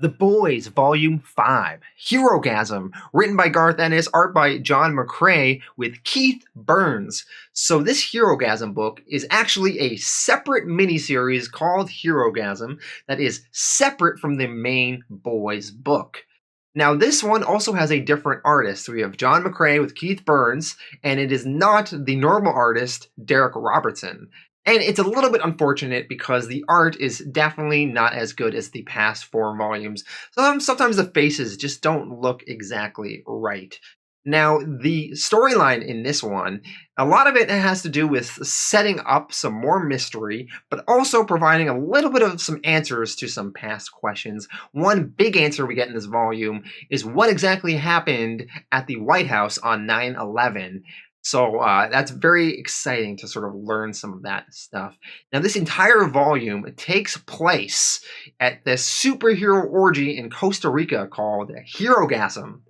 The Boys, Volume 5, Herogasm, written by Garth Ennis, art by John McCrea, with Keith Burns. So this Herogasm book is actually a separate miniseries called Herogasm that is separate from the main Boys book. Now this one also has a different artist. We have John McCrea with Keith Burns, and it is not the normal artist, Darick Robertson. And it's a little bit unfortunate because the art is definitely not as good as the past 4 volumes. Sometimes the faces just don't look exactly right. Now, the storyline in this one, a lot of it has to do with setting up some more mystery, but also providing a little bit of some answers to some past questions. One big answer we get in this volume is what exactly happened at the White House on 9/11. So that's very exciting to sort of learn some of that stuff. Now, this entire volume takes place at this superhero orgy in Costa Rica called Herogasm.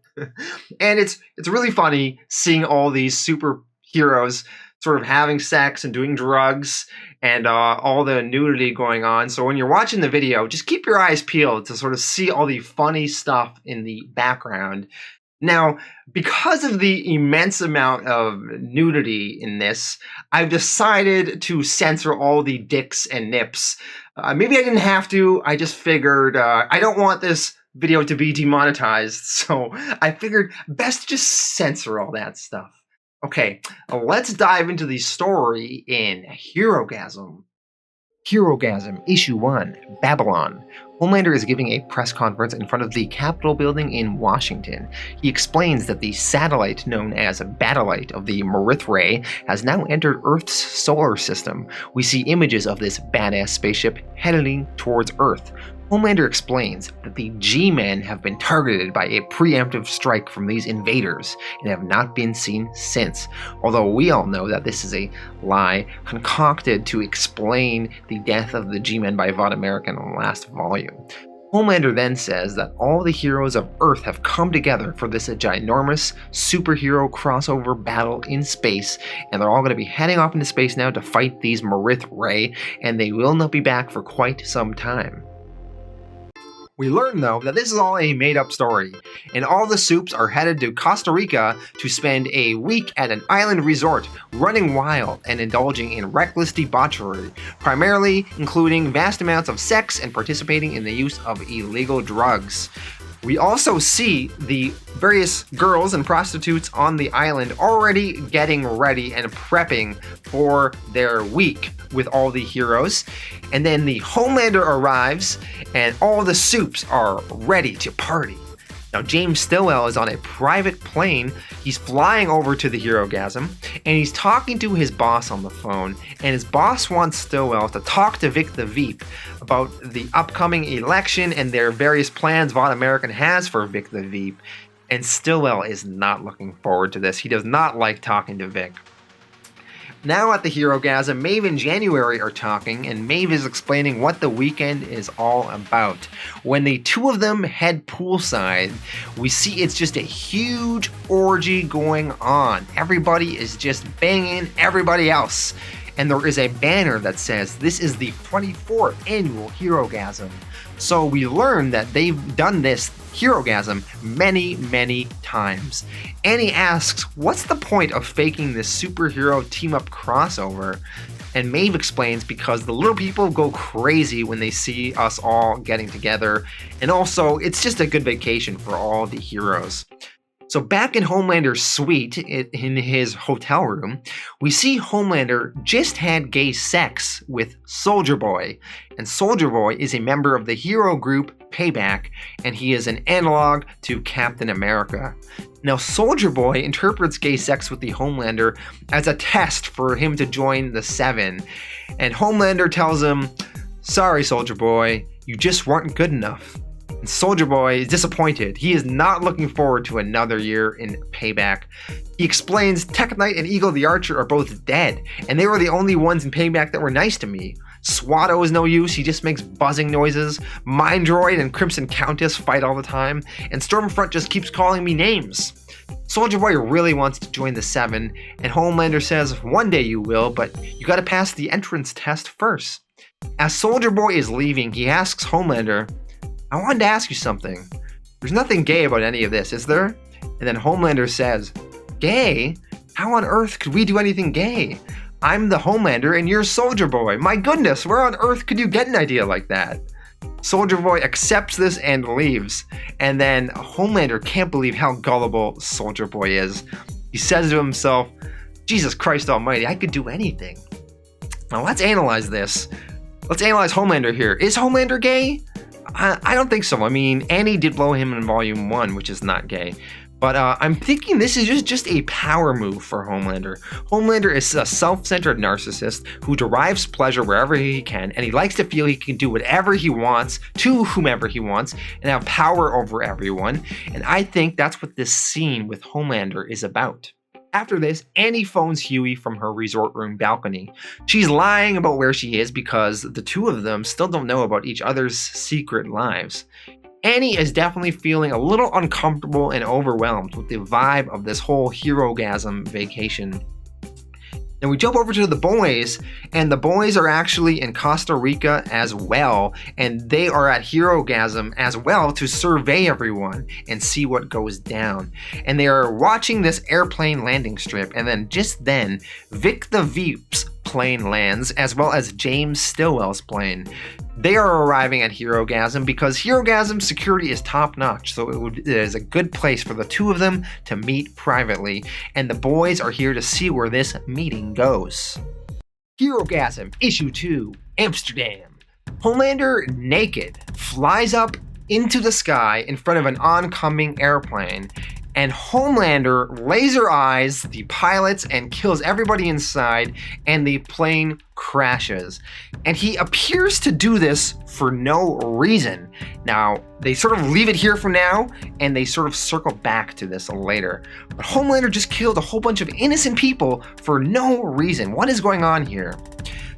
And it's really funny seeing all these superheroes sort of having sex and doing drugs and all the nudity going on. So when you're watching the video, just keep your eyes peeled to sort of see all the funny stuff in the background. Now, because of the immense amount of nudity in this, I've decided to censor all the dicks and nips. Maybe I didn't have to. I just figured I don't want this video to be demonetized, so I figured best to just censor all that stuff. Okay, let's dive into the story in Herogasm. Herogasm, Issue 1, Babylon. Homelander is giving a press conference in front of the Capitol building in Washington. He explains that the satellite known as Battlite of the Marith Ray has now entered Earth's solar system. We see images of this badass spaceship heading towards Earth. Homelander explains that the G-Men have been targeted by a preemptive strike from these invaders and have not been seen since, although we all know that this is a lie concocted to explain the death of the G-Men by Vought-American in the last volume. Homelander then says that all the heroes of Earth have come together for this ginormous superhero crossover battle in space, and they're all going to be heading off into space now to fight these Marith Ray, and they will not be back for quite some time. We learn, though, that this is all a made-up story, and all the Supes are headed to Costa Rica to spend a week at an island resort, running wild and indulging in reckless debauchery, primarily including vast amounts of sex and participating in the use of illegal drugs. We also see the various girls and prostitutes on the island already getting ready and prepping for their week with all the heroes. And then the Homelander arrives and all the Supes are ready to party. Now, James Stillwell is on a private plane. He's flying over to the Herogasm, and he's talking to his boss on the phone. And his boss wants Stillwell to talk to Vic the Veep about the upcoming election and their various plans Vought-American has for Vic the Veep. And Stillwell is not looking forward to this. He does not like talking to Vic. Now at the Herogasm, Maeve and January are talking, and Maeve is explaining what the weekend is all about. When the two of them head poolside, we see it's just a huge orgy going on. Everybody is just banging everybody else. And there is a banner that says, "This is the 24th annual Herogasm." So we learn that they've done this Herogasm many, many times. Annie asks, what's the point of faking this superhero team-up crossover? And Maeve explains because the little people go crazy when they see us all getting together, and also it's just a good vacation for all the heroes. So back in Homelander's suite in his hotel room, we see Homelander just had gay sex with Soldier Boy. And Soldier Boy is a member of the hero group Payback, and he is an analog to Captain America. Now, Soldier Boy interprets gay sex with the Homelander as a test for him to join the Seven. And Homelander tells him, "Sorry, Soldier Boy, you just weren't good enough." And Soldier Boy is disappointed. He is not looking forward to another year in Payback. He explains Tech Knight and Eagle the Archer are both dead, and they were the only ones in Payback that were nice to me. Swatto is no use, he just makes buzzing noises. Mind Droid and Crimson Countess fight all the time, and Stormfront just keeps calling me names. Soldier Boy really wants to join the Seven, and Homelander says, "One day you will, but you gotta pass the entrance test first." As Soldier Boy is leaving, he asks Homelander, I wanted to ask you something. There's nothing gay about any of this, is there? And then Homelander says, gay? How on earth could we do anything gay? I'm the Homelander and you're Soldier Boy. My goodness, where on earth could you get an idea like that? Soldier Boy accepts this and leaves. And then Homelander can't believe how gullible Soldier Boy is. He says to himself, Jesus Christ almighty, I could do anything. Now let's analyze this. Let's analyze Homelander here. Is Homelander gay? I don't think so. I mean, Annie did blow him in Volume 1, which is not gay. But I'm thinking this is just a power move for Homelander. Homelander is a self-centered narcissist who derives pleasure wherever he can, and he likes to feel he can do whatever he wants to whomever he wants and have power over everyone. And I think that's what this scene with Homelander is about. After this, Annie phones Huey from her resort room balcony. She's lying about where she is because the two of them still don't know about each other's secret lives. Annie is definitely feeling a little uncomfortable and overwhelmed with the vibe of this whole Herogasm vacation. Then we jump over to the boys, and the boys are actually in Costa Rica as well, and they are at Herogasm as well to survey everyone and see what goes down. And they are watching this airplane landing strip, and then just then, Vic the Veep's plane lands, as well as James Stillwell's plane. They are arriving at Herogasm because Herogasm security is top-notch, so it is a good place for the two of them to meet privately, and the boys are here to see where this meeting goes. Herogasm Issue 2, Amsterdam. Homelander, naked, flies up into the sky in front of an oncoming airplane, and Homelander laser eyes the pilots and kills everybody inside, and the plane crashes. And he appears to do this for no reason. Now, they sort of leave it here for now, and they sort of circle back to this later. But Homelander just killed a whole bunch of innocent people for no reason. What is going on here?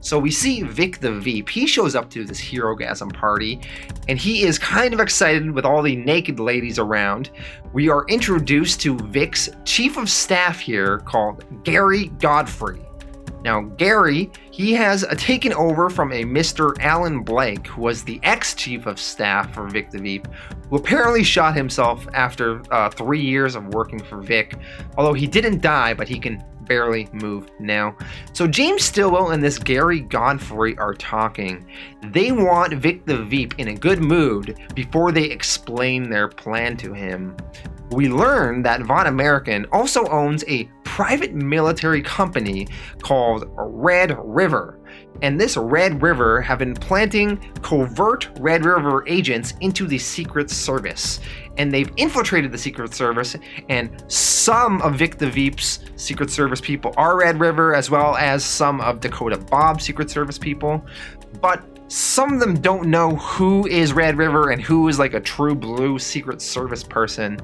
So we see Vic the Veep. He shows up to this Herogasm party, and he is kind of excited with all the naked ladies around. We are introduced to Vic's chief of staff here called Gary Godfrey. Now, Gary, he has taken over from a Mr. Alan Blake, who was the ex-chief of staff for Vic the Veep, who apparently shot himself after 3 years of working for Vic, although he didn't die, but he can barely move now. So James Stillwell and this Gary Godfrey are talking. They want Vic the Veep in a good mood before they explain their plan to him. We learn that Vought-American also owns a private military company called Red River. And this Red River have been planting covert Red River agents into the Secret Service. And they've infiltrated the Secret Service, and some of Vic the Veep's Secret Service people are Red River, as well as some of Dakota Bob's Secret Service people. But some of them don't know who is Red River and who is like a true blue Secret Service person.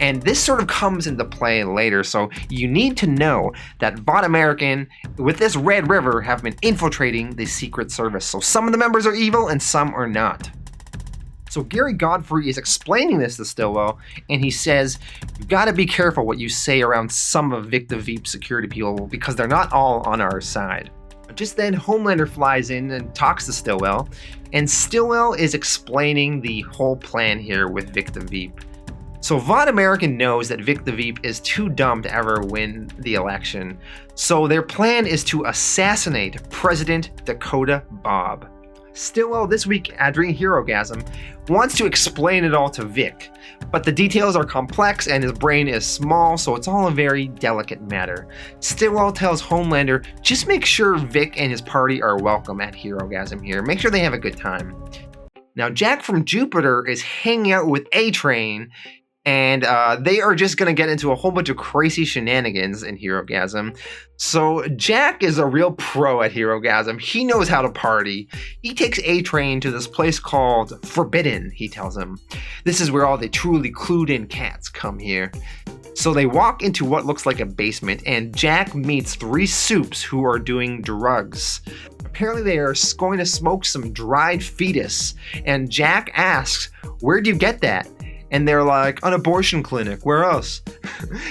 And this sort of comes into play later. So you need to know that Vought-American with this Red River have been infiltrating the Secret Service. So some of the members are evil and some are not. So Gary Godfrey is explaining this to Stillwell, and he says, you've got to be careful what you say around some of Vic the Veep security people because they're not all on our side. Just then, Homelander flies in and talks to Stillwell, and Stillwell is explaining the whole plan here with Vic the Veep. So Vought-American knows that Vic the Veep is too dumb to ever win the election, so their plan is to assassinate President Dakota Bob. Stillwell, this week during Herogasm, wants to explain it all to Vic, but the details are complex and his brain is small, so it's all a very delicate matter. Stillwell tells Homelander, just make sure Vic and his party are welcome at Herogasm here. Make sure they have a good time. Now, Jack from Jupiter is hanging out with A-Train, and they are just going to get into a whole bunch of crazy shenanigans in Herogasm. So Jack is a real pro at Herogasm. He knows how to party. He takes A-Train to this place called Forbidden, he tells him. This is where all the truly clued-in cats come here. So they walk into what looks like a basement, and Jack meets 3 supes who are doing drugs. Apparently they are going to smoke some dried fetus, and Jack asks, where'd you get that? And they're like, an abortion clinic, where else?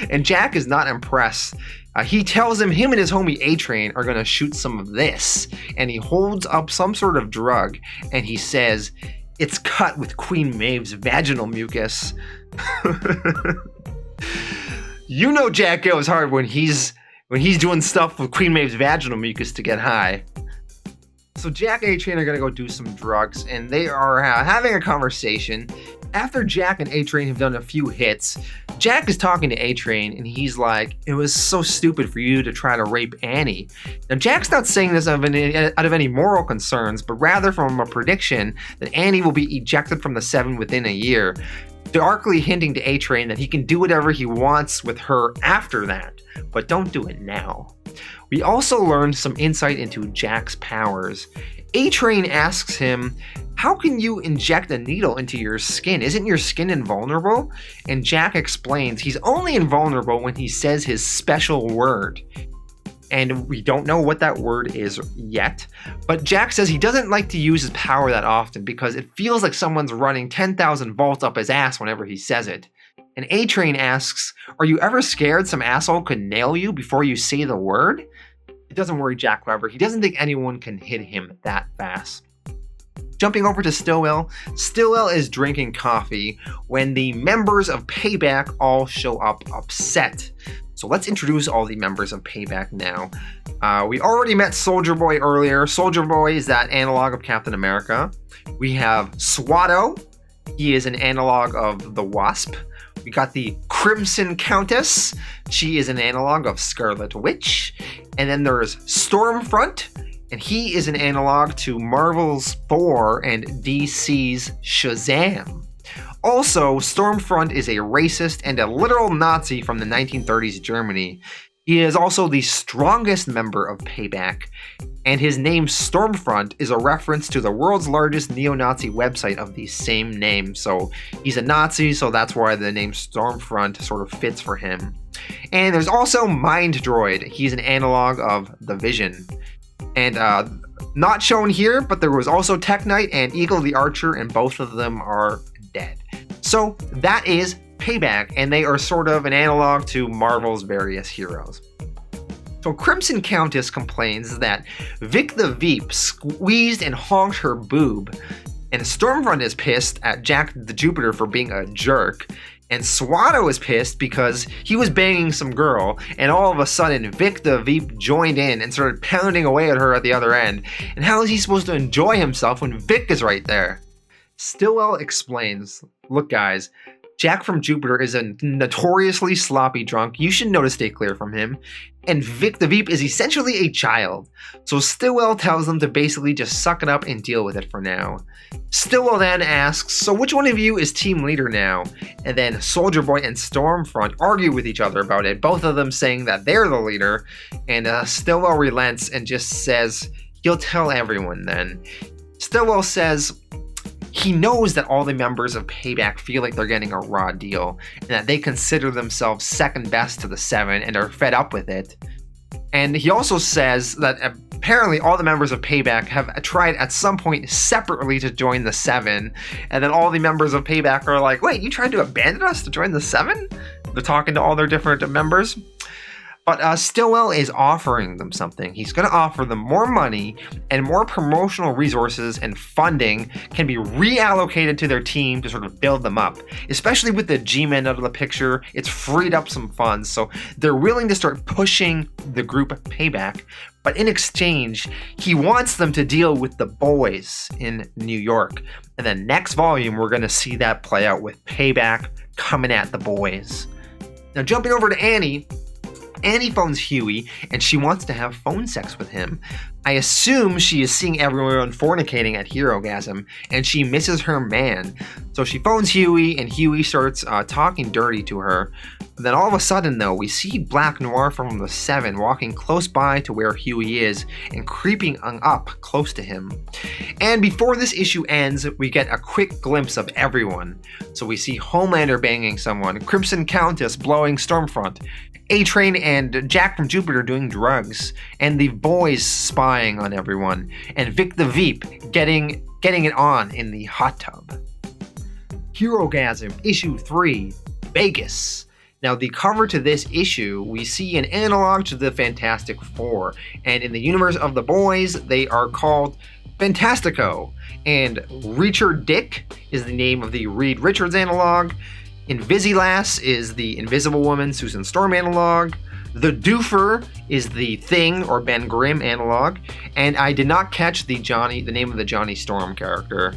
And Jack is not impressed. He tells him and his homie A-Train are gonna shoot some of this. And he holds up some sort of drug and he says, It's cut with Queen Maeve's vaginal mucus. You know Jack goes hard when he's doing stuff with Queen Maeve's vaginal mucus to get high. So Jack and A-Train are going to go do some drugs, and they are having a conversation. After Jack and A-Train have done a few hits, Jack is talking to A-Train, and he's like, "It was so stupid for you to try to rape Annie." Now, Jack's not saying this out of any moral concerns, but rather from a prediction that Annie will be ejected from the Seven within a year, darkly hinting to A-Train that he can do whatever he wants with her after that, but don't do it now. We also learned some insight into Jack's powers. A-Train asks him, "How can you inject a needle into your skin? Isn't your skin invulnerable?" And Jack explains he's only invulnerable when he says his special word. And we don't know what that word is yet, but Jack says he doesn't like to use his power that often because it feels like someone's running 10,000 volts up his ass whenever he says it. And A-Train asks, "Are you ever scared some asshole could nail you before you say the word?" It doesn't worry Jack, however. He doesn't think anyone can hit him that fast. Jumping over to Stillwell, Stillwell is drinking coffee when the members of Payback all show up upset. So let's introduce all the members of Payback now. We already met Soldier Boy earlier. Soldier Boy is that analog of Captain America. We have Swatto. He is an analog of the Wasp. We got the Crimson Countess. She is an analog of Scarlet Witch. And then there's Stormfront, and he is an analog to Marvel's Thor and DC's Shazam. Also, Stormfront is a racist and a literal Nazi from the 1930s Germany. He is also the strongest member of Payback, and his name Stormfront is a reference to the world's largest neo-Nazi website of the same name. So he's a Nazi, so that's why the name Stormfront sort of fits for him. And there's also Mind Droid. He's an analog of the Vision. And not shown here, but there was also Tech Knight and Eagle the Archer, and both of them are dead. So that is Payback, and they are sort of an analog to Marvel's various heroes. So Crimson Countess complains that Vic the Veep squeezed and honked her boob, and Stormfront is pissed at Jack the Jupiter for being a jerk, and Swatto is pissed because he was banging some girl, and all of a sudden Vic the Veep joined in and started pounding away at her at the other end. And how is he supposed to enjoy himself when Vic is right there? Stillwell explains, "Look guys, Jack from Jupiter is a notoriously sloppy drunk. You should know to stay clear from him. And Vic the Veep is essentially a child. So Stillwell tells them to basically just suck it up and deal with it for now." Stillwell then asks, "So which one of you is team leader now?" And then Soldier Boy and Stormfront argue with each other about it, both of them saying that they're the leader. And Stillwell relents and just says, "He'll tell everyone then." Stillwell says he knows that all the members of Payback feel like they're getting a raw deal, and that they consider themselves second best to the Seven and are fed up with it. And he also says that apparently all the members of Payback have tried at some point separately to join the Seven, and then all the members of Payback are like, "Wait, you tried to abandon us to join the Seven?" They're talking to all their different members. But Stillwell is offering them something. He's going to offer them more money, and more promotional resources and funding can be reallocated to their team to sort of build them up. Especially with the G-Men out of the picture, it's freed up some funds, so they're willing to start pushing the group Payback. But in exchange, he wants them to deal with the boys in New York. And then next volume, we're going to see that play out with Payback coming at the boys. Now jumping over to Annie. Annie phones Huey, and she wants to have phone sex with him. I assume she is seeing everyone fornicating at Herogasm, and she misses her man. So she phones Huey, and Huey starts talking dirty to her. Then all of a sudden, though, we see Black Noir from the Seven walking close by to where Huey is, and creeping up close to him. And before this issue ends, we get a quick glimpse of everyone. So we see Homelander banging someone, Crimson Countess blowing Stormfront, A-Train and Jack from Jupiter doing drugs, and the boys spying on everyone, and Vic the Veep getting it on in the hot tub. Herogasm, issue 3, Vegas. Now, the cover to this issue, we see an analog to the Fantastic Four, and in the universe of the boys, they are called Fantastico, and Reacher Dick is the name of the Reed Richards analog. Invisilass is the Invisible Woman Susan Storm analog. The Doofer is the Thing or Ben Grimm analog, and I did not catch the name of the Johnny Storm character.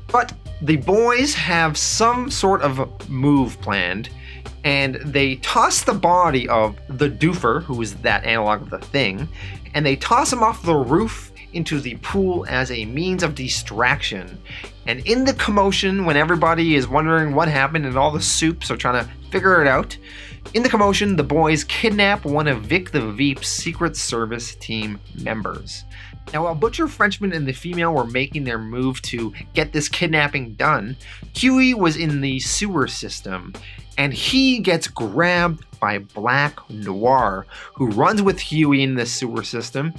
But the boys have some sort of move planned, and they toss the body of the Doofer, who is that analog of the Thing, and they toss him off the roof into the pool as a means of distraction. And in the commotion, when everybody is wondering what happened and all the soups are trying to figure it out, in the commotion, the boys kidnap one of Vic the Veep's Secret Service team members. Now, while Butcher, Frenchman, and the female were making their move to get this kidnapping done, Huey was in the sewer system, and he gets grabbed by Black Noir, who runs with Huey in the sewer system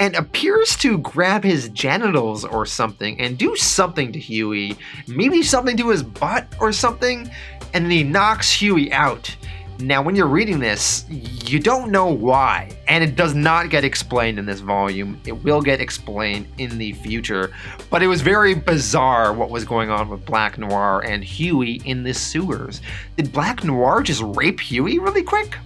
and appears to grab his genitals or something and do something to Huey, maybe something to his butt or something, and then he knocks Huey out. Now, when you're reading this, you don't know why, and it does not get explained in this volume. It will get explained in the future, but it was very bizarre what was going on with Black Noir and Huey in the sewers. Did Black Noir just rape Huey really quick?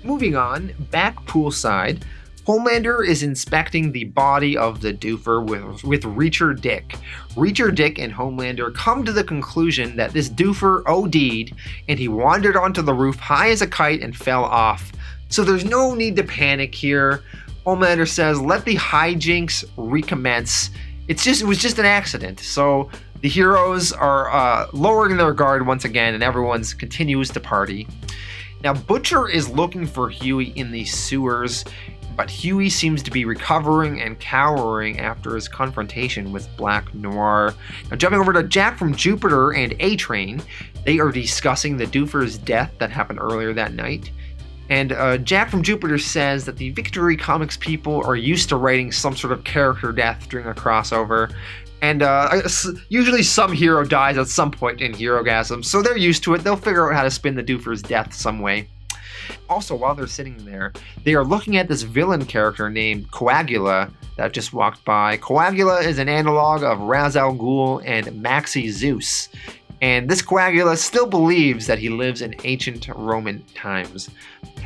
Moving on, back poolside, Homelander is inspecting the body of the Doofer with Reacher Dick. Reacher Dick and Homelander come to the conclusion that this Doofer OD'd and he wandered onto the roof high as a kite and fell off. So there's no need to panic here. Homelander says, let the hijinks recommence. It was just an accident. So the heroes are lowering their guard once again and everyone continues to party. Now Butcher is looking for Huey in the sewers, but Huey seems to be recovering and cowering after his confrontation with Black Noir. Now jumping over to Jack from Jupiter and A-Train, they are discussing the Doofer's death that happened earlier that night. And Jack from Jupiter says that the Victory Comics people are used to writing some sort of character death during a crossover. And usually some hero dies at some point in Herogasm, so they're used to it. They'll figure out how to spin the Doofer's death some way. Also, while they're sitting there, they are looking at this villain character named Coagula that just walked by. Coagula is an analog of Ra's al Ghul and Maxi Zeus. And this Coagula still believes that he lives in ancient Roman times.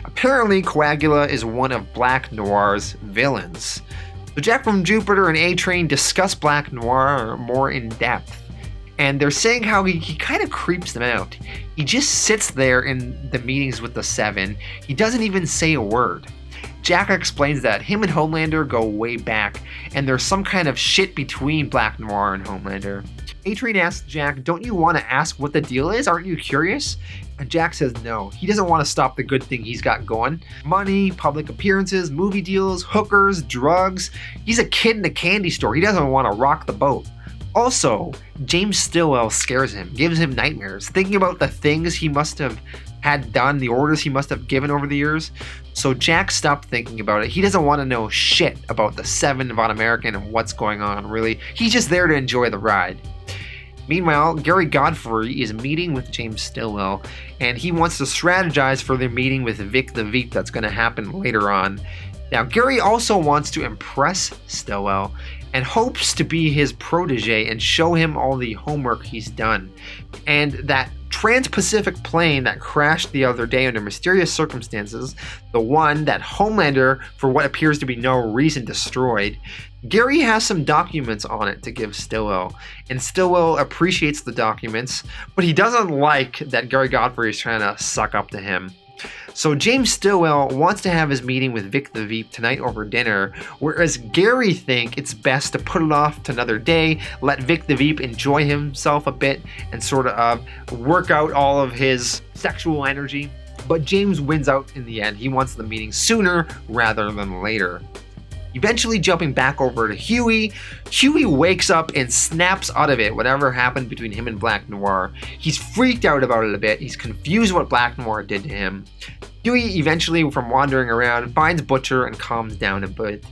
Apparently, Coagula is one of Black Noir's villains. So Jack from Jupiter and A-Train discuss Black Noir more in depth. And they're saying how he kind of creeps them out. He just sits there in the meetings with the Seven. He doesn't even say a word. Jack explains that him and Homelander go way back, and there's some kind of shit between Black Noir and Homelander. A-Train asks Jack, don't you want to ask what the deal is? Aren't you curious? And Jack says no. He doesn't want to stop the good thing he's got going. Money, public appearances, movie deals, hookers, drugs. He's a kid in a candy store. He doesn't want to rock the boat. Also, James Stillwell scares him, gives him nightmares, thinking about the things he must have had done, the orders he must have given over the years. So Jack stopped thinking about it. He doesn't want to know shit about the Seven, Vought-American, and what's going on, really. He's just there to enjoy the ride. Meanwhile, Gary Godfrey is meeting with James Stillwell, and he wants to strategize for their meeting with Vic the Veep that's going to happen later on. Now, Gary also wants to impress Stillwell and hopes to be his protege and show him all the homework he's done. And that Trans-Pacific plane that crashed the other day under mysterious circumstances, the one that Homelander, for what appears to be no reason, destroyed, Gary has some documents on it to give Stillwell, and Stillwell appreciates the documents, but he doesn't like that Gary Godfrey is trying to suck up to him. So James Stillwell wants to have his meeting with Vic the Veep tonight over dinner, whereas Gary thinks it's best to put it off to another day, let Vic the Veep enjoy himself a bit and sort of work out all of his sexual energy. But James wins out in the end. He wants the meeting sooner rather than later. Eventually jumping back over to Huey, Huey wakes up and snaps out of it whatever happened between him and Black Noir. He's freaked out about it a bit. He's confused what Black Noir did to him. Huey eventually, from wandering around, finds Butcher and calms down a bit.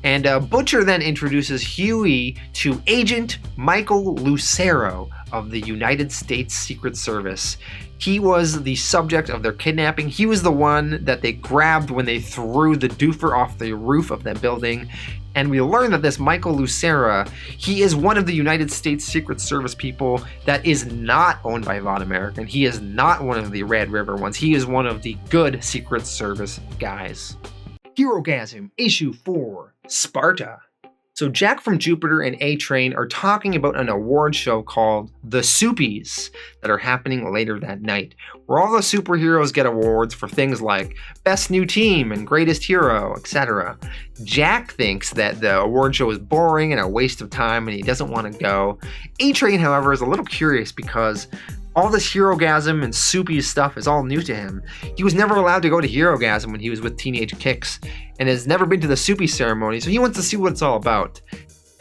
And Butcher then introduces Huey to Agent Michael Lucero of the United States Secret Service. He was the subject of their kidnapping. He was the one that they grabbed when they threw the doofer off the roof of that building. And we learn that this Michael Lucera, he is one of the United States Secret Service people that is not owned by Vought-American. He is not one of the Red River ones. He is one of the good Secret Service guys. Herogasm, Issue 4, Sparta. So Jack from Jupiter and A-Train are talking about an award show called The Soupies that are happening later that night, where all the superheroes get awards for things like Best New Team and Greatest Hero, etc. Jack thinks that the award show is boring and a waste of time and he doesn't want to go. A-Train, however, is a little curious because all this Herogasm and Soupies stuff is all new to him. He was never allowed to go to Herogasm when he was with Teenage Kicks, and has never been to the Soupy ceremony, so he wants to see what it's all about.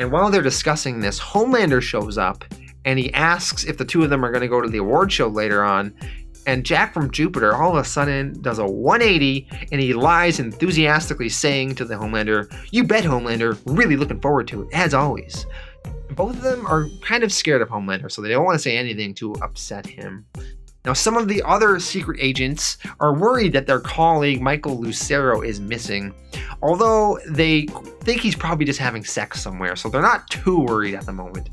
And while they're discussing this, Homelander shows up, and he asks if the two of them are going to go to the award show later on, and Jack from Jupiter all of a sudden does a 180, and he lies enthusiastically saying to the Homelander, "You bet, Homelander, really looking forward to it, as always." Both of them are kind of scared of Homelander, so they don't want to say anything to upset him. Now, some of the other secret agents are worried that their colleague Michael Lucero is missing, although they think he's probably just having sex somewhere, so they're not too worried at the moment.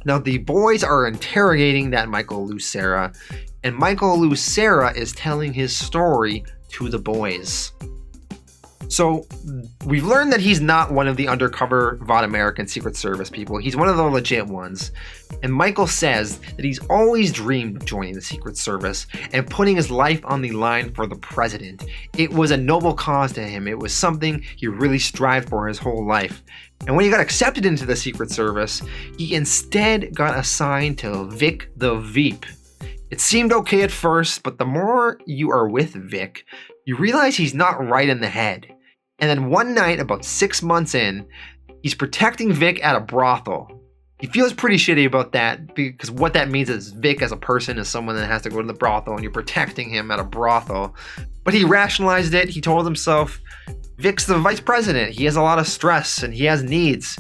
Now, the boys are interrogating that Michael Lucera, and Michael Lucera is telling his story to the boys. So we've learned that he's not one of the undercover Vought-American Secret Service people. He's one of the legit ones. And Michael says that he's always dreamed of joining the Secret Service and putting his life on the line for the president. It was a noble cause to him. It was something he really strived for his whole life. And when he got accepted into the Secret Service, he instead got assigned to Vic the Veep. It seemed okay at first, but the more you are with Vic, you realize he's not right in the head. And then one night, about 6 months in, he's protecting Vic at a brothel. He feels pretty shitty about that because what that means is Vic as a person is someone that has to go to the brothel and you're protecting him at a brothel. But he rationalized it. He told himself, Vic's the vice president. He has a lot of stress and he has needs.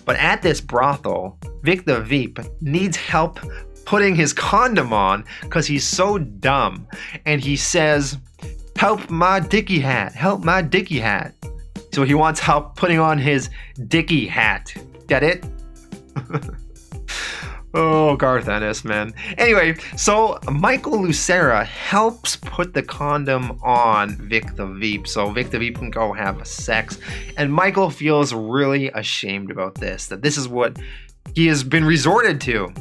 But at this brothel, Vic the Veep needs help putting his condom on because he's so dumb. And he says, "Help my dicky hat, help my dicky hat." So he wants help putting on his dicky hat. Get it? Oh, Garth Ennis, man. Anyway, so Michael Lucera helps put the condom on Vic the Veep so Vic the Veep can go have sex. And Michael feels really ashamed about this, that this is what he has been resorted to.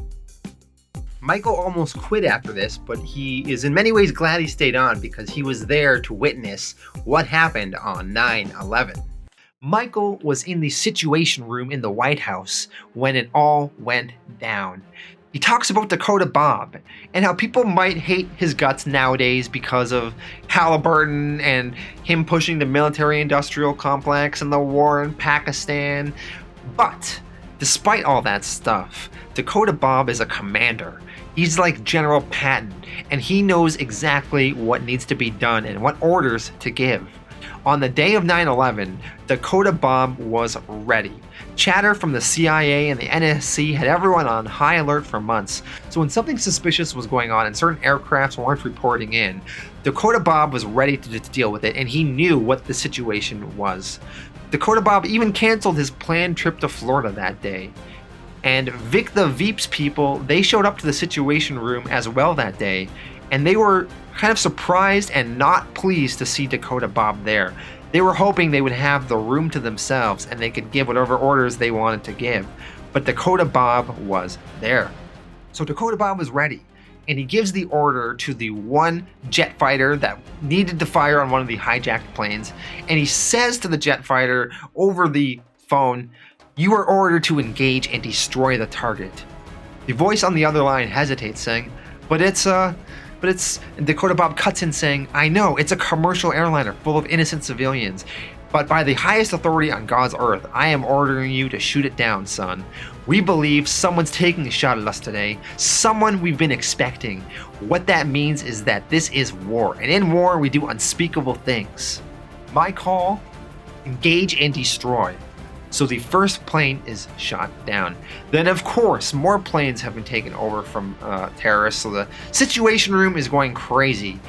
Michael almost quit after this, but he is in many ways glad he stayed on because he was there to witness what happened on 9/11. Michael was in the Situation Room in the White House when it all went down. He talks about Dakota Bob and how people might hate his guts nowadays because of Halliburton and him pushing the military-industrial complex and the war in Pakistan. But despite all that stuff, Dakota Bob is a commander. He's like General Patton, and he knows exactly what needs to be done and what orders to give. On the day of 9/11, Dakota Bob was ready. Chatter from the CIA and the NSC had everyone on high alert for months, so when something suspicious was going on and certain aircrafts weren't reporting in, Dakota Bob was ready to deal with it, and he knew what the situation was. Dakota Bob even canceled his planned trip to Florida that day. And Vic the Veep's people, they showed up to the Situation Room as well that day, and they were kind of surprised and not pleased to see Dakota Bob there. They were hoping they would have the room to themselves and they could give whatever orders they wanted to give. But Dakota Bob was there. So Dakota Bob was ready, and he gives the order to the one jet fighter that needed to fire on one of the hijacked planes, and he says to the jet fighter over the phone, "You are ordered to engage and destroy the target." The voice on the other line hesitates, saying, But it's, and Dakota Bob cuts in saying, "I know, it's a commercial airliner full of innocent civilians, but by the highest authority on God's earth, I am ordering you to shoot it down, son. We believe someone's taking a shot at us today, someone we've been expecting. What that means is that this is war, and in war we do unspeakable things. My call, engage and destroy." So the first plane is shot down. Then, of course, more planes have been taken over from terrorists, so the situation room is going crazy.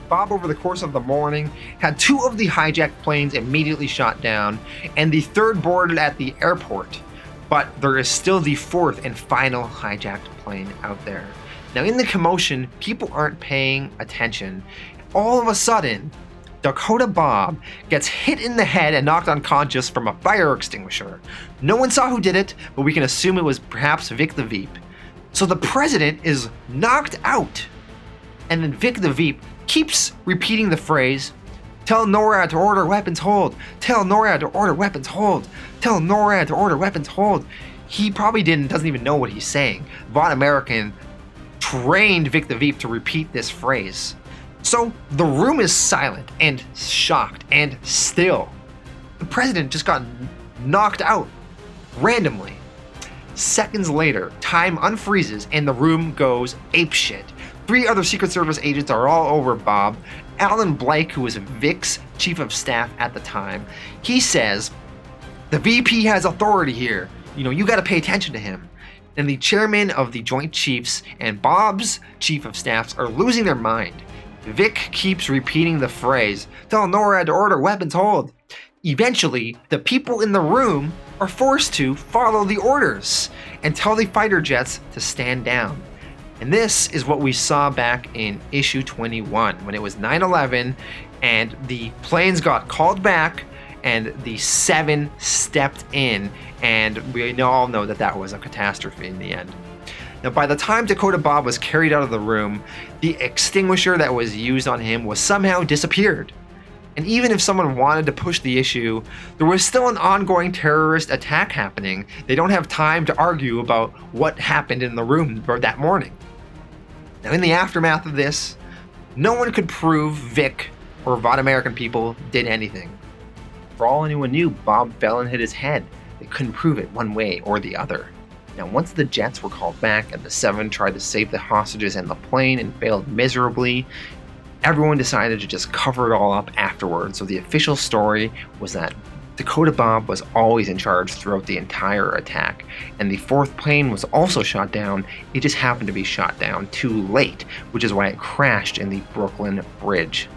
Bob, over the course of the morning, had 2 of the hijacked planes immediately shot down, and the 3rd boarded at the airport. But there is still the 4th and final hijacked plane out there. Now, in the commotion, people aren't paying attention. All of a sudden, Dakota Bob gets hit in the head and knocked unconscious from a fire extinguisher. No one saw who did it, but we can assume it was perhaps Vic the Veep. So the president is knocked out, and then Vic the Veep keeps repeating the phrase, "Tell NORAD to order weapons hold. Tell NORAD to order weapons hold. Tell NORAD to order weapons hold." He probably doesn't even know what he's saying. Vought-American trained Vic the Veep to repeat this phrase. So the room is silent and shocked and still. The president just got knocked out randomly. Seconds later, time unfreezes and the room goes apeshit. 3 other Secret Service agents are all over Bob. Alan Blake, who was Vic's chief of staff at the time, he says, "The VP has authority here. You got to pay attention to him." And the chairman of the Joint Chiefs and Bob's chief of staffs are losing their mind. Vic keeps repeating the phrase, "Tell NORAD to order weapons hold." Eventually, the people in the room are forced to follow the orders and tell the fighter jets to stand down. And this is what we saw back in issue 21 when it was 9/11 and the planes got called back and the 7 stepped in, and we all know that that was a catastrophe in the end. Now, by the time Dakota Bob was carried out of the room, the extinguisher that was used on him was somehow disappeared. And even if someone wanted to push the issue, there was still an ongoing terrorist attack happening. They don't have time to argue about what happened in the room that morning. Now, in the aftermath of this, no one could prove Vic or Vought-American people did anything. For all anyone knew, Bob fell and hit his head. They couldn't prove it one way or the other. Now, once the jets were called back and the 7 tried to save the hostages and the plane and failed miserably, everyone decided to just cover it all up afterwards. So the official story was that Dakota Bob was always in charge throughout the entire attack, and the 4th plane was also shot down. It just happened to be shot down too late, which is why it crashed in the Brooklyn Bridge.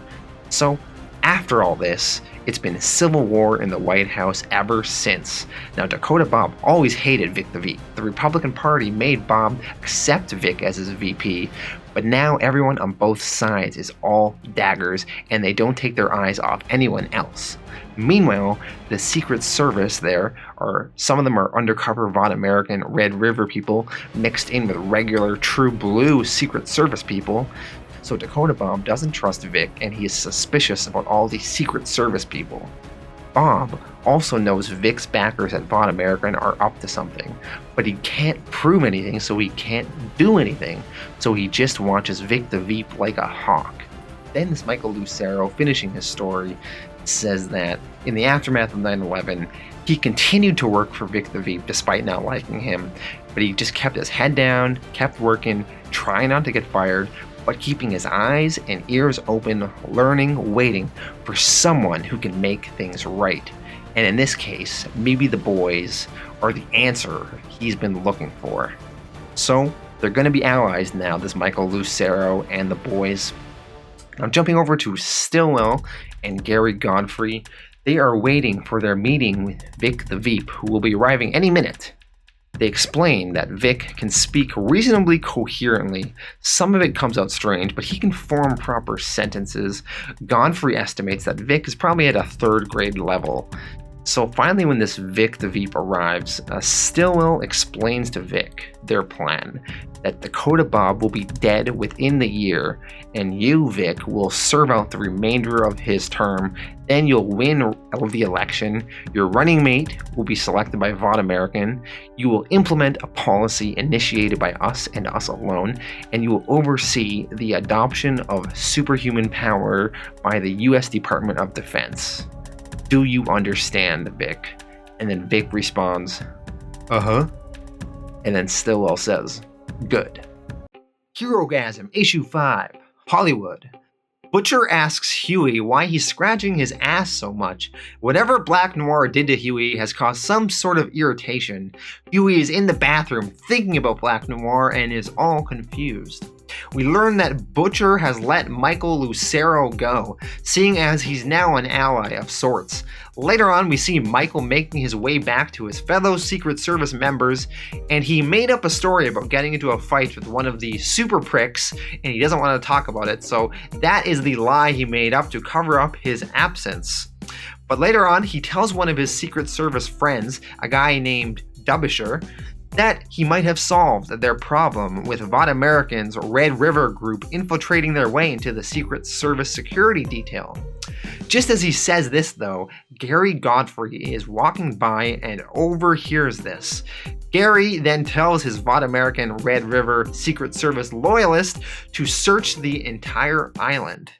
So after all this, it's been civil war in the White House ever since. Now, Dakota Bob always hated Vic the Veep. The Republican Party made Bob accept Vic as his VP, but now everyone on both sides is all daggers, and they don't take their eyes off anyone else. Meanwhile, the Secret Service some of them are undercover Vought-American Red River people mixed in with regular true blue Secret Service people. So Dakota Bob doesn't trust Vic, and he is suspicious about all the Secret Service people. Bob also knows Vic's backers at Vought-American are up to something, but he can't prove anything, so he can't do anything. So he just watches Vic the Veep like a hawk. Then this Michael Lucero, finishing his story, says that in the aftermath of 9/11, he continued to work for Vic the Veep despite not liking him, but he just kept his head down, kept working, trying not to get fired, but keeping his eyes and ears open, learning, waiting for someone who can make things right. And in this case, maybe the boys are the answer he's been looking for. So they're going to be allies now, this Michael Lucero and the boys. Now, jumping over to Stillwell and Gary Godfrey, they are waiting for their meeting with Vic the Veep, who will be arriving any minute. They explain that Vic can speak reasonably coherently. Some of it comes out strange, but he can form proper sentences. Godfrey estimates that Vic is probably at a 3rd grade level. So finally, when this Vic the Veep arrives, Stillwell explains to Vic their plan, that Dakota Bob will be dead within the year, and you, Vic, will serve out the remainder of his term. Then you'll win the election. Your running mate will be selected by Vought-American. You will implement a policy initiated by us and us alone, and you will oversee the adoption of superhuman power by the U.S. Department of Defense. Do you understand, Vic? And then Vic responds, "Uh-huh." And then Stillwell says, "Good." Herogasm, issue 5, Hollywood. Butcher asks Huey why he's scratching his ass so much. Whatever Black Noir did to Huey has caused some sort of irritation. Huey is in the bathroom thinking about Black Noir and is all confused. We learn that Butcher has let Michael Lucero go, seeing as he's now an ally of sorts. Later on, we see Michael making his way back to his fellow Secret Service members, and he made up a story about getting into a fight with one of the super pricks, and he doesn't want to talk about it, so that is the lie he made up to cover up his absence. But later on, he tells one of his Secret Service friends, a guy named Dubisher, that he might have solved their problem with Vought-American's Red River group infiltrating their way into the Secret Service security detail. Just as he says this though, Gary Godfrey is walking by and overhears this. Gary then tells his Vought-American Red River Secret Service loyalist to search the entire island.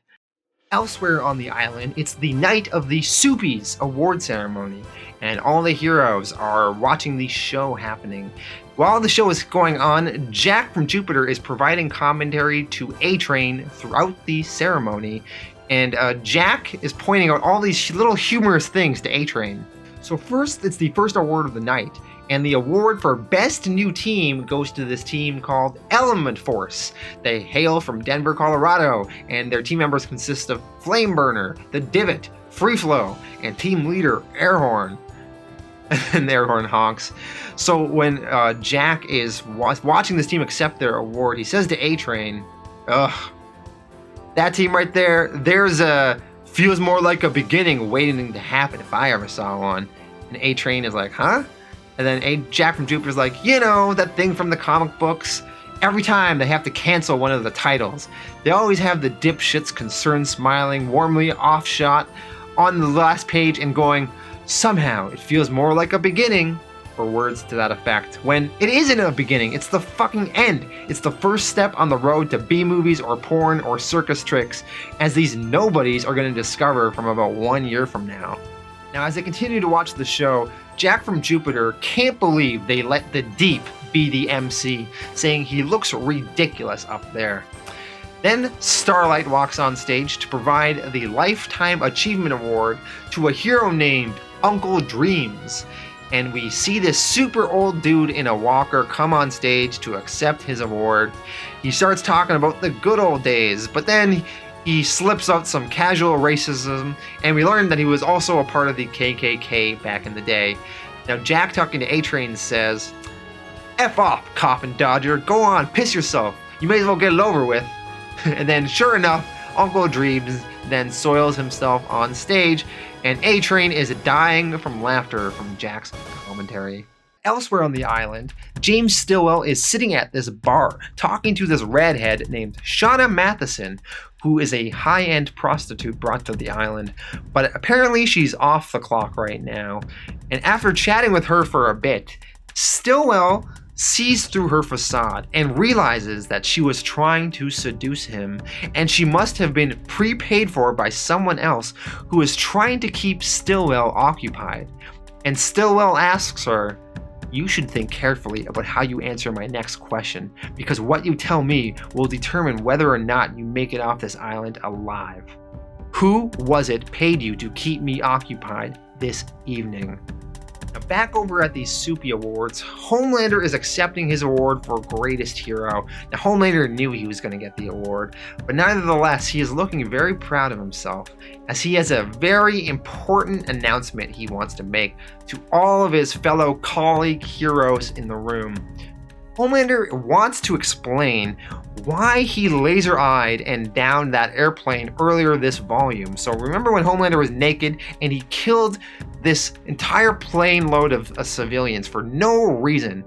Elsewhere on the island, it's the night of the Soupies award ceremony, and all the heroes are watching the show happening. While the show is going on, Jack from Jupiter is providing commentary to A-Train throughout the ceremony, and Jack is pointing out all these little humorous things to A-Train. So first, it's the first award of the night, and the award for Best New Team goes to this team called Element Force. They hail from Denver, Colorado, and their team members consist of Flameburner, The Divot, Free Flow, and team leader Airhorn. And the Airhorn honks. So when Jack is watching this team accept their award, he says to A-Train, "Ugh, that team right there, there's feels more like a beginning waiting to happen if I ever saw one." And A-Train is like, "Huh?" And then Jack from Jupiter's like, "You know, that thing from the comic books. Every time they have to cancel one of the titles, they always have the dipshits concerned smiling warmly off shot on the last page and going, 'Somehow it feels more like a beginning,' or words to that effect, when it isn't a beginning, it's the fucking end. It's the first step on the road to B-movies or porn or circus tricks, as these nobodies are going to discover from about 1 year from now." Now, as they continue to watch the show, Jack from Jupiter can't believe they let the Deep be the MC, saying he looks ridiculous up there. Then Starlight walks on stage to provide the Lifetime Achievement Award to a hero named Uncle Dreams. And we see this super old dude in a walker come on stage to accept his award. He starts talking about the good old days, but then he slips out some casual racism, and we learn that he was also a part of the KKK back in the day. Now Jack, talking to A-Train, says, "F off, Coffin Dodger, go on, piss yourself. You may as well get it over with." And then sure enough, Uncle Dreams then soils himself on stage, and A-Train is dying from laughter from Jack's commentary. Elsewhere on the island, James Stillwell is sitting at this bar talking to this redhead named Shauna Matheson, who is a high-end prostitute brought to the island, but apparently she's off the clock right now. And after chatting with her for a bit, Stillwell sees through her facade and realizes that she was trying to seduce him, and she must have been prepaid for by someone else who is trying to keep Stillwell occupied. And Stillwell asks her, "You should think carefully about how you answer my next question, because what you tell me will determine whether or not you make it off this island alive. Who was it paid you to keep me occupied this evening?" Now, back over at the Soupy Awards, Homelander is accepting his award for Greatest Hero. Now, Homelander knew he was going to get the award, but nevertheless, he is looking very proud of himself, as he has a very important announcement he wants to make to all of his fellow colleague heroes in the room. Homelander wants to explain why he laser-eyed and downed that airplane earlier this volume. So remember when Homelander was naked and he killed this entire plane load of civilians for no reason?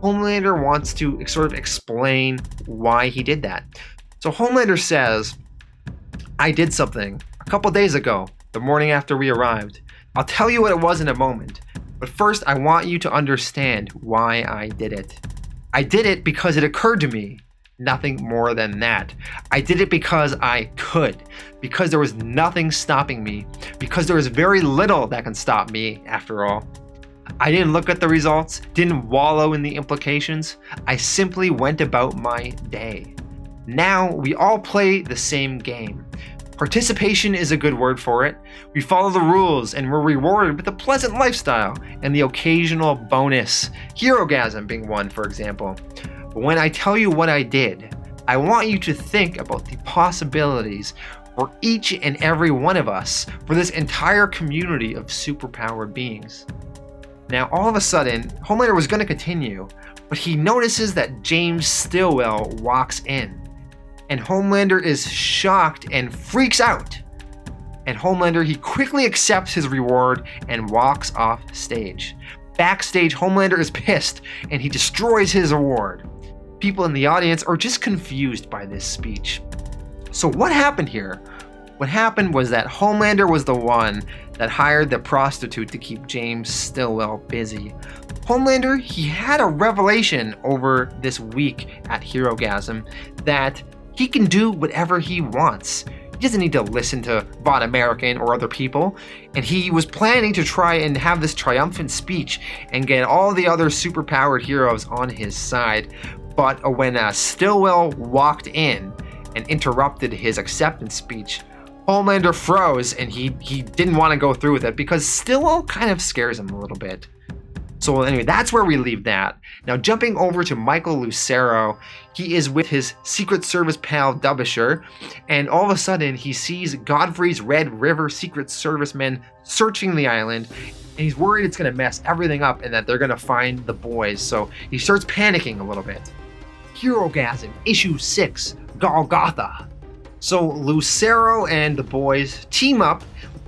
Homelander wants to sort of explain why he did that. So Homelander says, "I did something a couple days ago, the morning after we arrived. I'll tell you what it was in a moment, but first I want you to understand why I did it. I did it because it occurred to me. Nothing more than that. I did it because I could, because there was nothing stopping me, because there is very little that can stop me, after all. I didn't look at the results, didn't wallow in the implications. I simply went about my day. Now we all play the same game. Participation is a good word for it. We follow the rules and we're rewarded with a pleasant lifestyle and the occasional bonus, Herogasm being one, for example. But when I tell you what I did, I want you to think about the possibilities for each and every one of us, for this entire community of superpowered beings. Now, all of a sudden, Homelander was going to continue, but he notices that James Stillwell walks in. And Homelander is shocked and freaks out. And Homelander, he quickly accepts his reward and walks off stage. Backstage, Homelander is pissed and he destroys his award. People in the audience are just confused by this speech. So what happened here? What happened was that Homelander was the one that hired the prostitute to keep James Stillwell busy. Homelander, he had a revelation over this week at Herogasm that he can do whatever he wants. He doesn't need to listen to Vought-American or other people. And he was planning to try and have this triumphant speech and get all the other superpowered heroes on his side. But when Stillwell walked in and interrupted his acceptance speech, Homelander froze and he didn't want to go through with it because Stillwell kind of scares him a little bit. So anyway, that's where we leave that. Now jumping over to Michael Lucero, he is with his Secret Service pal Dubisher, and all of a sudden he sees Godfrey's Red River Secret Service men searching the island, and he's worried it's going to mess everything up and that they're going to find the boys, so he starts panicking a little bit. Herogasm, Issue 6, Golgotha. So Lucero and the boys team up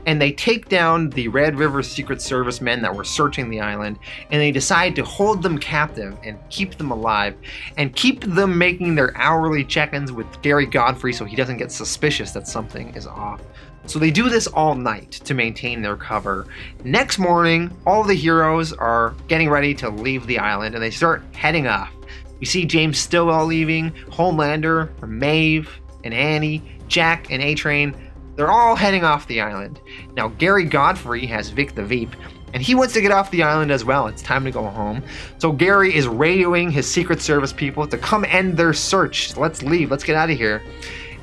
and they take down the Red River Secret Service men that were searching the island, and they decide to hold them captive and keep them alive and keep them making their hourly check-ins with Gary Godfrey so he doesn't get suspicious that something is off. So they do this all night to maintain their cover. Next morning, all the heroes are getting ready to leave the island and they start heading off. We see James Stillwell leaving, Homelander, Maeve, and Annie, Jack, and A-Train. They're all heading off the island. Now, Gary Godfrey has Vic the Veep, and he wants to get off the island as well. It's time to go home. So Gary is radioing his Secret Service people to come end their search. Let's leave. Let's get out of here.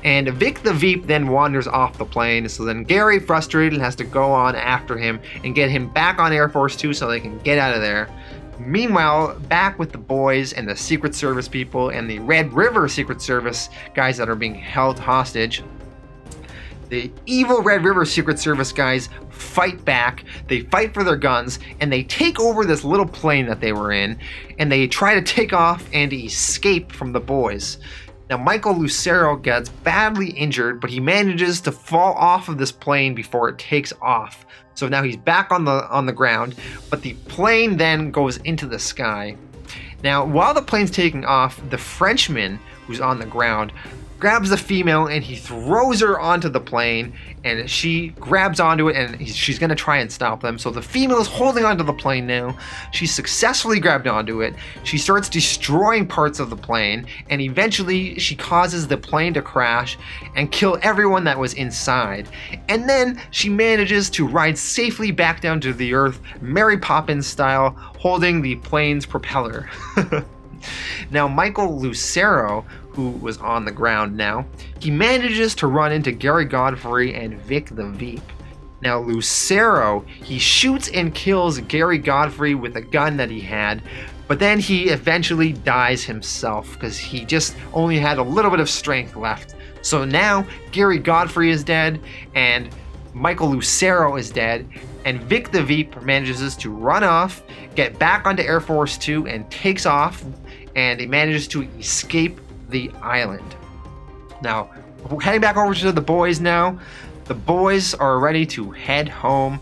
And Vic the Veep then wanders off the plane. So then Gary, frustrated, has to go on after him and get him back on Air Force 2 so they can get out of there. Meanwhile, back with the boys and the Secret Service people and the Red River Secret Service guys that are being held hostage, the evil Red River Secret Service guys fight back, they fight for their guns, and they take over this little plane that they were in, and they try to take off and escape from the boys. Now, Michael Lucero gets badly injured, but he manages to fall off of this plane before it takes off. So now he's back on the ground, but the plane then goes into the sky. Now, while the plane's taking off, the Frenchman who's on the ground grabs the female and he throws her onto the plane, and she grabs onto it and she's going to try and stop them. So the female is holding onto the plane now. She's successfully grabbed onto it. She starts destroying parts of the plane, and eventually she causes the plane to crash and kill everyone that was inside. And then she manages to ride safely back down to the earth, Mary Poppins style, holding the plane's propeller. Now, Michael Lucero, who was on the ground now, he manages to run into Gary Godfrey and Vic the Veep. Now, Lucero, he shoots and kills Gary Godfrey with a gun that he had, but then he eventually dies himself because he just only had a little bit of strength left. So now Gary Godfrey is dead, and Michael Lucero is dead, and Vic the Veep manages to run off, get back onto Air Force 2, and takes off, and he manages to escape the island. Now, heading back over to the boys now. The boys are ready to head home.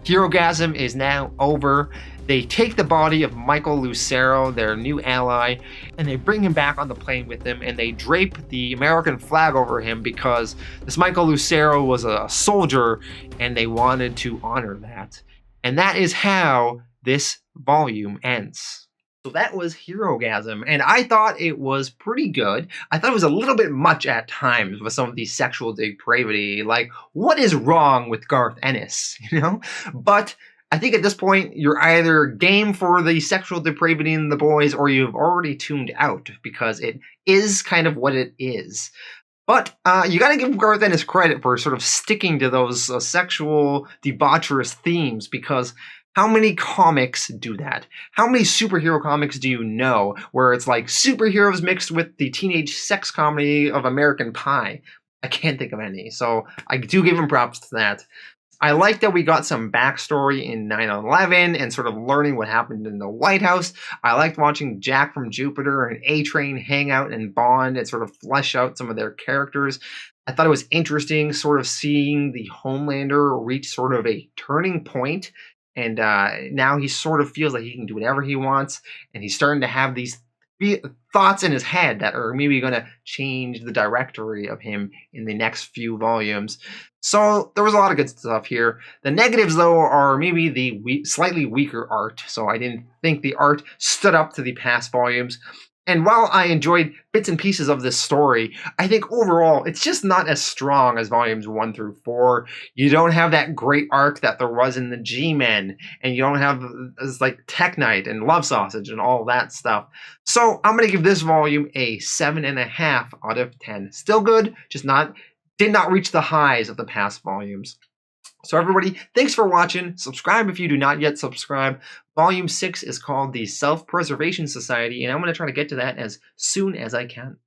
Herogasm is now over. They take the body of Michael Lucero, their new ally, and they bring him back on the plane with them, and they drape the American flag over him because this Michael Lucero was a soldier and they wanted to honor that. And that is how this volume ends. So that was Herogasm, and I thought it was pretty good. I thought it was a little bit much at times with some of the sexual depravity. Like, what is wrong with Garth Ennis, you know? But I think at this point, you're either game for the sexual depravity in the boys, or you've already tuned out because it is kind of what it is. But you got to give Garth Ennis credit for sort of sticking to those sexual debaucherous themes, because how many comics do that? How many superhero comics do you know where it's like superheroes mixed with the teenage sex comedy of American Pie? I can't think of any, so I do give him props to that. I like that we got some backstory in 9/11 and sort of learning what happened in the White House. I liked watching Jack from Jupiter and A-Train hang out and bond and sort of flesh out some of their characters. I thought it was interesting sort of seeing the Homelander reach sort of a turning point, and now he sort of feels like he can do whatever he wants, and he's starting to have these thoughts in his head that are maybe going to change the directory of him in the next few volumes. So there was a lot of good stuff here. The negatives, though, are maybe the slightly weaker art. So I didn't think the art stood up to the past volumes. And while I enjoyed bits and pieces of this story, I think overall it's just not as strong as volumes 1 through 4. You don't have that great arc that there was in the G-Men, and you don't have like Tech Knight and Love Sausage and all that stuff. So I'm going to give this volume a 7.5 out of 10. Still good, just did not reach the highs of the past volumes. So everybody, thanks for watching. Subscribe if you do not yet subscribe. Volume 6 is called the Self-Preservation Society, and I'm going to try to get to that as soon as I can.